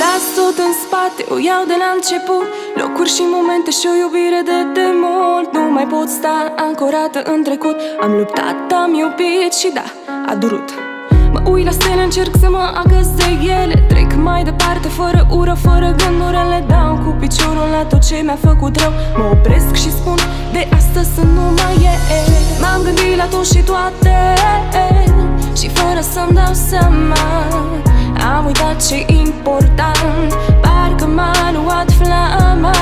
Las tot în spate, o iau de la început. Locuri și momente și o iubire de demult. Nu mai pot sta ancorată în trecut. Am luptat, am iubit și da, a durut. Mă uit la stele, încerc să mă agăs de ele. Trec mai departe, fără ură, fără gânduri. Le dau cu piciorul la tot ce mi-a făcut rău. Mă opresc și spun, de astăzi să nu mai e. M-am gândit la tot și toate și fără să-mi dau seama am uitat ce-i important. Parcă m-a luat flama.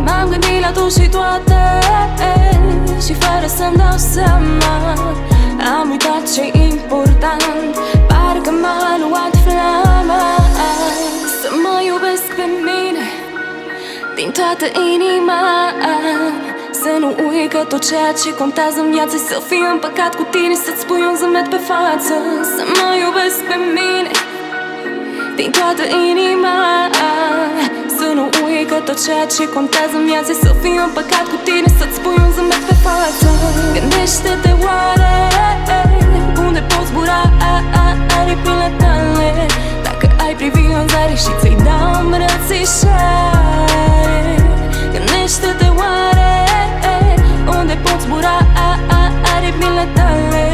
M-am gândit la tot și toate și fără să-mi dau seama am uitat ce-i important. Parcă m-a luat flama. Să mă iubesc pe mine din toată inima. Să nu uit că tot ceea ce contează în viață să fiu împăcat cu tine, să-ți pui un zâmbet pe față. Să mă iubesc pe mine din toată inima. Să nu uit că tot ceea ce contează în viață să fiu împăcat cu tine, să-ți pui un zâmbet pe față. Gândește-te oare unde poți zbura aripile tale, dacă ai privi în zare și ți-i dau îmbrățișare. Gândește-te oare unde poți zbura aripile tale,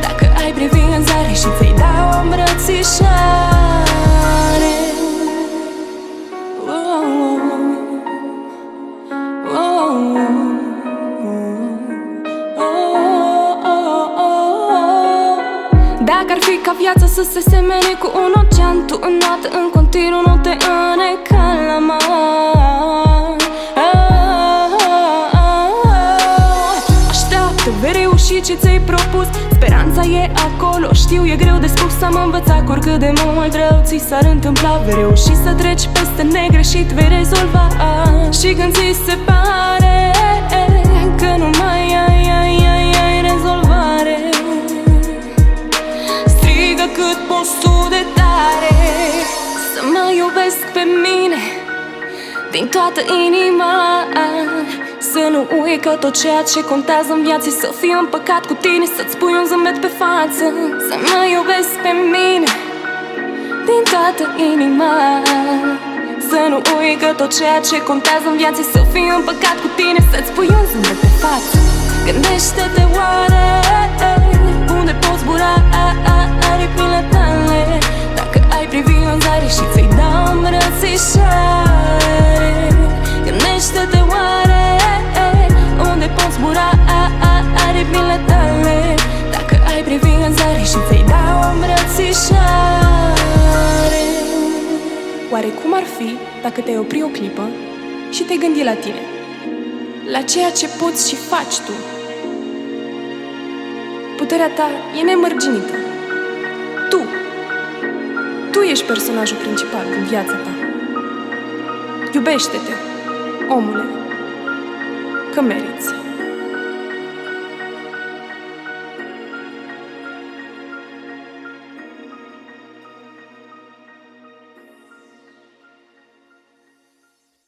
dacă ai privi în zare și ți-i dau îmbrățișare. Dacă ar fi ca viața să se semene cu un ocean, tu înnoată în continuu, nu te îneca la mar. Așteaptă, vei reuși ce ți-ai propus. Speranța e acolo, știu, e greu de spus. Am învățat că oricât de mult rău ți s-ar întâmpla, vei reuși să treci peste negreșit, vei rezolva. Și când ți se pare că nu mai ai rezolvare, strigă cât poți tu de tare. Să mă iubesc pe mine din toată inima. Să nu uit că tot ceea ce contează în viață să fiu împăcat cu tine, să-ți pui un zâmbet pe față. Să mă iubesc pe mine din toată inima. Să nu uit că tot ceea ce contează în viață să fiu împăcat cu tine, să-ți pui un zâmbet pe față. Gândește-te oare unde poți zbura aripile tale, dacă ai privi în zare și ți-i dau îmbrățișare. Gândește-te oare unde poți zbura aripile tale, dacă ai privi în zare și ți-i dau îmbrățișare. Oare cum ar fi dacă te-ai opri o clipă și te-ai gândi la tine, la ceea ce poți și faci tu? Puterea ta e nemărginită. Tu ești personajul principal în viața ta. Iubește-te, omule, că meriți.